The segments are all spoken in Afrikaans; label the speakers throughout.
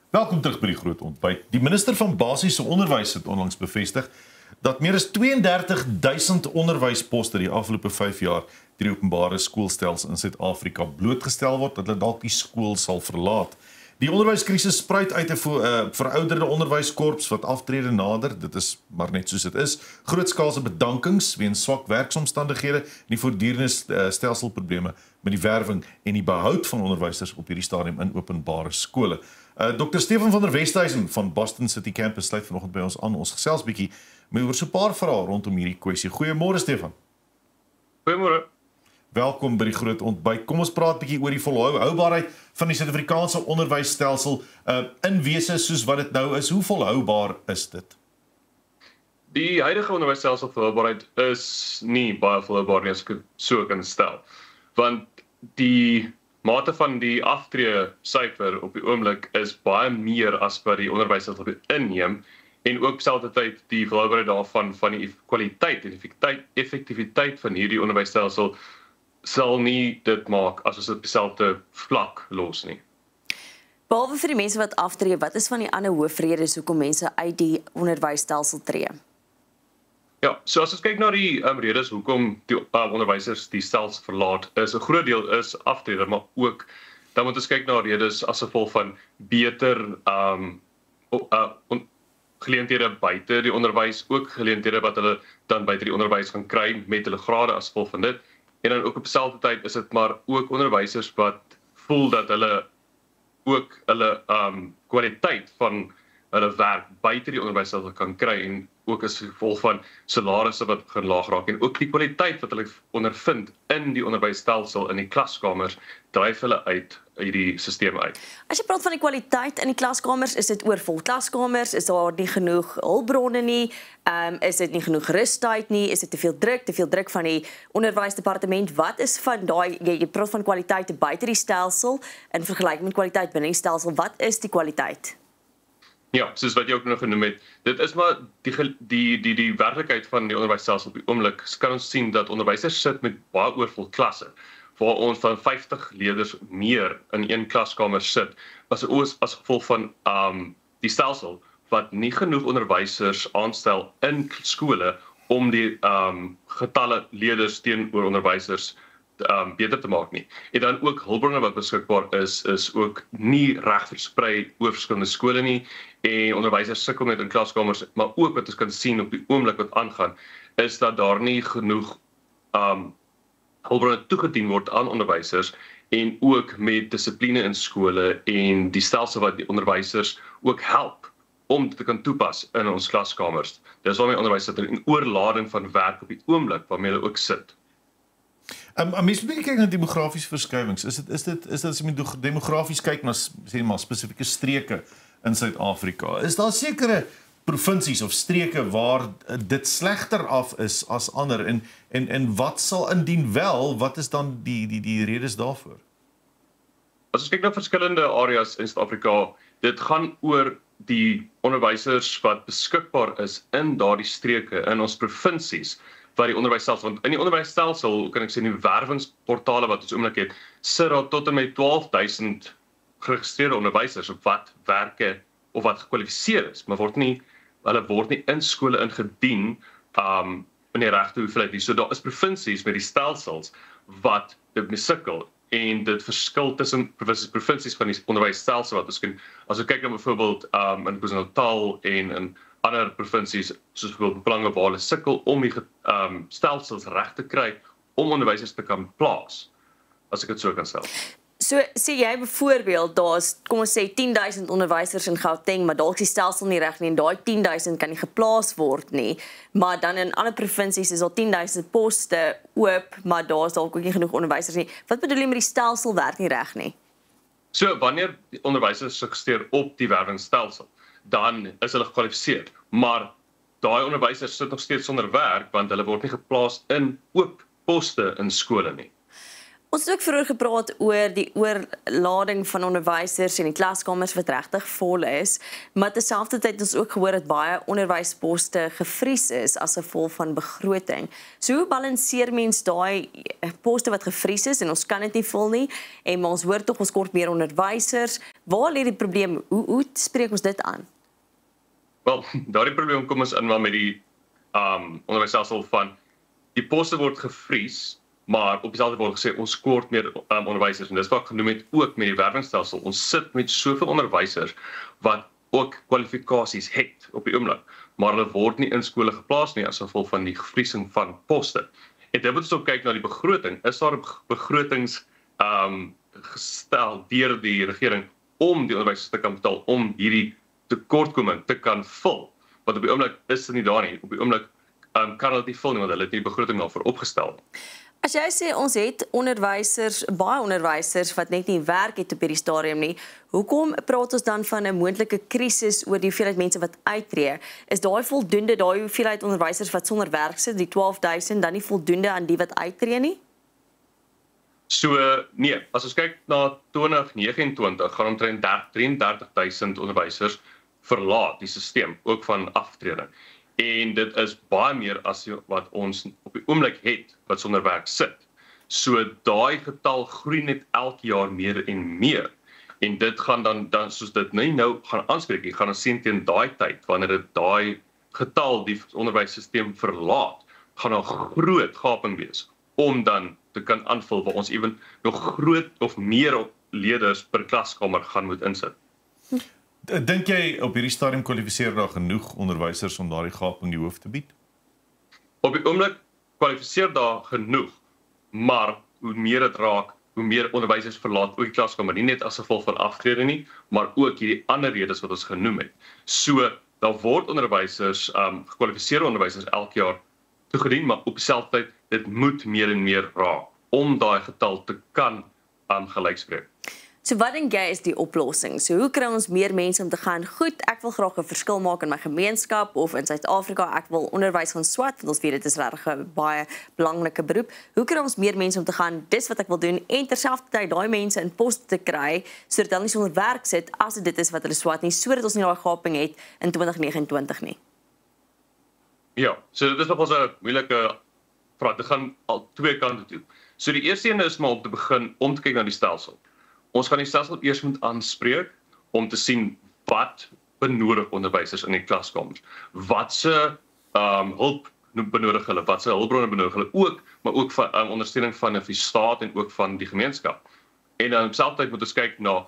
Speaker 1: Welkom terug by die groot ontbyt. Die minister van basiese onderwys het onlangs bevestig dat meer as 32,000 onderwysposte die afgelope 5 jaar deur die openbare skoolstelsel in Suid-Afrika blootgestel word dat hulle dalk die skool sal verlaat. Die onderwyskrisis spruit uit 'n verouderde onderwyskorps wat aftrede nader. Dit is maar net soos dit is. Grootskaalse bedankings weens swak werksomstandighede en die voortdurende stelselprobleme met die werwing en die behoud van onderwysers op hierdie stadium in openbare skole. Dr. Stefan van der Westhuizen van Boston City Campus sluit vanoggend by ons aan. Ons gesels bietjie met oor so 'n paar vrae rondom hierdie kwessie. Goeiemôre Stefan.
Speaker 2: Goeiemôre.
Speaker 1: Welkom by die groot ontbyt. Kom ons praat bietjie oor die volhoubaarheid van die Suid-Afrikaanse onderwysstelsel in wese soos wat dit nou is. Hoe volhoubaar is dit?
Speaker 2: Die huidige onderwysstelsel volhoubaarheid is nie baie volhoubaar nie as ek dit so kan stel. Want die mate van die aftree syfer op die oomblik is baie meer as wat die onderwysstelsel inneem en ook terselfdertyd die volhoubaarheid daarvan van die kwaliteit en effektiwiteit van hierdie onderwysstelsel sal nie dit maak as ons dit op dieselfde vlak los nie.
Speaker 3: Behalwe vir die mense wat aftree, wat is van die ander hoofredes hoekom mense uit die onderwysstelsel tree?
Speaker 2: Ja, so as ons kyk na die redes hoekom die onderwysers die stelsel verlaat, is 'n groot deel is aftrede, maar ook dan moet ons kyk na redes as gevolg van beter geleenthede buite die onderwys, ook geleenthede wat hulle dan buite die onderwys gaan kry met hulle grade as gevolg van dit. En dan ook op dieselfde tyd is dit maar ook onderwysers wat voel dat hulle ook hulle kwaliteit van hulle werk buite die onderwysstelsel kan kry en ook as gevolg van salarisse wat gaan laag raak en ook die kwaliteit wat hulle ondervind in die onderwysstelsel in die klaskamers dryf hulle uit die stelsel uit.
Speaker 3: As jy praat van die kwaliteit in die klaskamers, is dit oorvol klaskamers, is daar nie genoeg hulpbronne nie, is dit nie genoeg rustyd nie, is dit te veel druk van die onderwysdepartement? Wat is van daai, jy praat van kwaliteit buite die stelsel in vergelyking met kwaliteit binne die stelsel, wat is die kwaliteit?
Speaker 2: Ja, soos wat jy ook nog genoem het, dit is maar die werklikheid van die onderwysstelsel op die oomblik, kan ons sien dat onderwysers sit met baie oorvol klasse, waar ons van 50 leerders meer in een klaskamer sit, as gevolg van die stelsel, wat nie genoeg onderwysers aanstel in skole om die getalle leerders teenoor onderwysers beter te maak nie. En dan ook hulpbronne wat beskikbaar is ook nie reg versprei oor verskillende skole nie en onderwysers sukkel net in klaskamers, maar ook wat ons kan sien op die oomblik wat aangaan, is dat daar nie genoeg hulpbronne toegedien word aan onderwysers en ook met dissipline in skole en die stelsel wat die onderwysers ook help om dit te kan toepas in ons klaskamers. Dis waarmee onderwysers sit in oorlading van werk op die oomblik waarmee hulle ook sit.
Speaker 1: Mens moet kyk na demografiese verskuiwings. Is dit as jy demografies kyk na sê maar spesifieke streke in Suid-Afrika, is daar sekere provinsies of streke waar dit slegter af is as ander en wat sal indien wel, wat is dan die redes daarvoor?
Speaker 2: As ons kyk na verskillende areas in Suid-Afrika, dit gaan oor die onderwysers wat beskikbaar is in daardie streke in ons provinsies wat die onderwysstelsel, want in die onderwysstelsel kan ek sê die werwingsportale wat ons oomblik het, sit daar tot en met 12,000 geregistreerde onderwysers op wat werke of wat gekwalifiseer is, maar hulle word nie in skole ingedien in die regte hoeveelheid nie. So daar is provinsies met die stelsels wat dit sukkel en dit verskil tussen provinsies van die onderwysstelsel wat ons kan, as ek kyk na byvoorbeeld in KwaZulu-Natal en in ander provinsies soos byvoorbeeld Mpumalanga waar hulle sukkel om die stelsels reg te kry om onderwysers te kan plaas, as ek dit so kan stel.
Speaker 3: So sê jy byvoorbeeld daar's kom ons sê 10,000 onderwysers in Gauteng, maar dalk is die stelsel nie reg nie en daai 10,000 kan nie geplaas word nie, maar dan in ander provinsies is daar 10,000 poste oop, maar daar's dalk ook nie genoeg onderwysers nie. Wat bedoel jy met die stelsel werk nie reg nie?
Speaker 2: So wanneer die onderwysers registreer op die werwingsstelsel, dan is hulle gekwalifiseer, maar daai onderwysers sit nog steeds sonder werk want hulle word nie geplaas in oop poste in skole nie.
Speaker 3: Ons het ook vroeër gepraat oor die oorlading van onderwysers en die klaskamers wat regtig vol is, maar terselfdertyd ons ook gehoor dat baie onderwysposte gevries is as gevolg van begroting. So hoe balanseer mens daai poste wat gevries is en ons kan dit nie vul nie en maar ons hoor tog ons kort meer onderwysers. Waar lê die probleem? Hoe spreek ons dit aan?
Speaker 2: Wel, daardie probleem kom ons in maar met die onderwysstelsel van die poste word gevries, maar op dieselfde word gesê ons kort meer onderwysers en dis wat ek genoem het ook met die werwingsstelsel. Ons sit met soveel onderwysers wat ook kwalifikasies het op die oomblik, maar hulle word nie in skole geplaas nie as gevolg van die gevriesing van poste. En dit moet ons ook kyk na die begroting. Is daar begrotings gestel deur die regering om die onderwysers te kan betaal om hierdie tekortkoming te kan vul? Want op die oomblik is dit nie daar nie. Op die oomblik kan hulle dit nie vul nie, want hulle het nie die begroting daarvoor opgestel nie.
Speaker 3: As jy sê ons het onderwysers, baie onderwysers wat net nie werk het op hierdie stadium nie, hoekom praat ons dan van 'n moontlike krisis oor die hoeveelheid mense wat uittreë? Is daai voldoende, daai hoeveelheid onderwysers wat sonder werk sit, die 12,000, dan nie voldoende aan die wat uittreë nie?
Speaker 2: So nee, as ons kyk na 2029 gaan omtrent 33,000 onderwysers verlaat die stelsel, ook van aftreding. En dit is baie meer as wat ons op die oomblik het wat sonder werk sit. So daai getal groei net elke jaar meer en meer. En dit gaan dan soos dit nou gaan aanspreek, jy gaan ons sien teen daai tyd wanneer dit daai getal die onderwysstelsel verlaat, gaan 'n groot gaping wees om dan te kan aanvul waar ons ewen nog groot of meer leerders per klaskamer gaan moet insit.
Speaker 1: Dink jy op hierdie stadium kwalifiseer daar genoeg onderwysers om daardie gaping die hoof te bied?
Speaker 2: Op die oomblik kwalifiseer daar genoeg, maar hoe meer dit raak, hoe meer onderwysers verlaat ook die klaskamer, nie net as gevolg van aftrede nie, maar ook hierdie ander redes wat ons genoem het. So, daar word onderwysers, gekwalifiseerde onderwysers elke jaar toegedien, maar op dieselfde tyd, dit moet meer en meer raak, om daai getal te kan gelykspreek.
Speaker 3: So wat dink jy is die oplossing? So hoe kry ons meer mense om te gaan, goed, ek wil graag 'n verskil maak in my gemeenskap of in Suid-Afrika, ek wil onderwys gaan swat, want ons weet dit is regtig 'n baie belangrike beroep. Hoe kry ons meer mense om te gaan, dis wat ek wil doen, en terselfdertyd daai mense in poste te kry, sodat hulle nie sonder werk sit, as dit is wat hulle swat nie, sodat ons nie daai gaping het in 2029 nie?
Speaker 2: Ja, so dit is nogals 'n moeilike vraag. Dit gaan al twee kante toe. So die eerste een is maar om te begin, om te kyk na die stelsel. Ons gaan die stelsel eers moet aanspreek om te sien wat benodig onderwysers in die klaskamers. Wat se hulp benodig hulle, wat se hulpbronne benodig hulle ook, maar ook van ondersteuning van die staat en ook van die gemeenskap. En dan op dieselfde tyd moet ons kyk na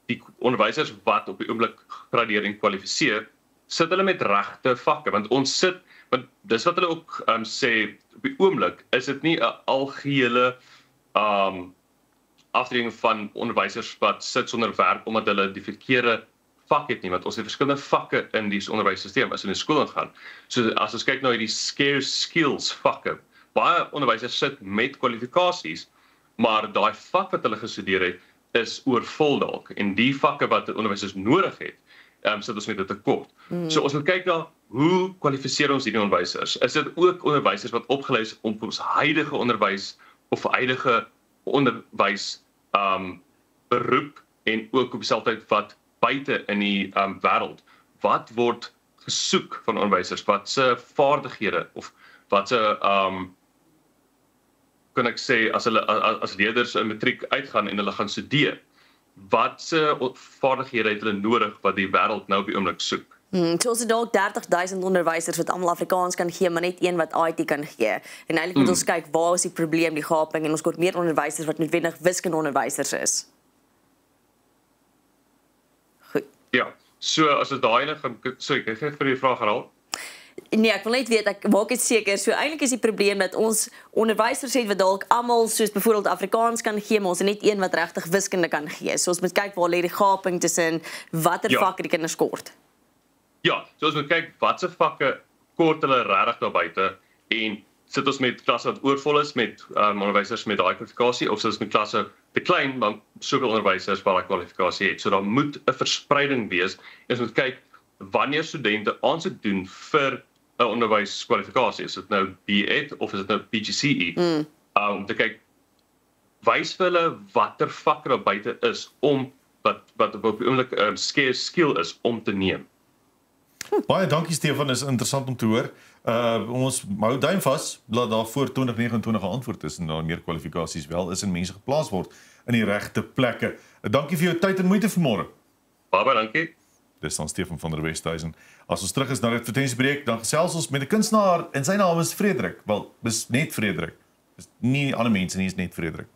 Speaker 2: die onderwysers wat op die oomblik gradeer en kwalifiseer, sit hulle met regte vakke, want dis wat hulle ook sê op die oomblik, is dit nie 'n algehele aftreding van onderwysers wat sit sonder werk omdat hulle die verkeerde vak het nie, want ons het verskillende vakke in die onderwysstelsel as in die skool ontgaan. So as ons kyk na hierdie scarce skills vakke, baie onderwysers sit met kwalifikasies, maar daai vak wat hulle gestudeer het, is oorvol dalk, en die vakke wat onderwysers nodig het, sit ons met 'n tekort. So ons moet kyk na hoe kwalifiseer ons hierdie onderwysers? Is dit ook onderwysers wat opgelei is om ons huidige onderwys of huidige onderwys beroep en ook op dieselfde tyd wat buite in die wêreld, wat word gesoek van onderwysers, wat se vaardighede of wat se kan ek sê as leerders in matriek uitgaan en hulle gaan studeer, wat se vaardighede het hulle nodig wat die wêreld nou op die oomblik soek?
Speaker 3: So ons het dalk 30,000 onderwysers wat almal Afrikaans kan gee, maar net een wat IT kan gee. En eintlik moet ons kyk waar is die probleem, die gaping, en ons kort meer onderwysers wat noodwendig wiskundeonderwysers is. Goed.
Speaker 2: Ja, so as dit daai ene gaan, sorry, ek gee vir die vraag herhaal.
Speaker 3: Nee, ek wil net weet, ek maak dit seker. So eintlik is die probleem dat ons onderwysers het wat dalk almal soos byvoorbeeld Afrikaans kan gee, maar ons het net een wat regtig wiskunde kan gee. So ons moet kyk waar lê die gaping tussen watter vakke die kinders kort.
Speaker 2: Ja, so ons moet kyk watse vakke kort hulle regtig daar buite en sit ons met klasse wat oorvol is met onderwysers met daai kwalifikasie of sit ons met klasse te klein maar soveel onderwysers wat daai kwalifikasie het. So daar moet 'n verspreiding wees. Ons moet kyk wanneer studente aansoek doen vir 'n onderwyskwalifikasie. Is dit nou B.Ed of is dit nou PGCE? Om te kyk wys vir hulle watter vakke daar buite is om wat op die oomblik 'n scarce skill is om te neem.
Speaker 1: Baie dankie Stefan, is interessant om te hoor. Ons hou duim vas dat daar voor 2029 'n antwoord is en daar meer kwalifikasies wel is en mense geplaas word in die regte plekke. Dankie vir jou tyd en moeite vanmôre.
Speaker 2: Baie dankie.
Speaker 1: Dis dan Stefan van der Westhuizen. As ons terug is na die advertensiebreek, dan gesels ons met 'n kunstenaar en sy naam is Frederik. Wel, dis net Frederik. Dis nie alle mense nie, is net Frederik.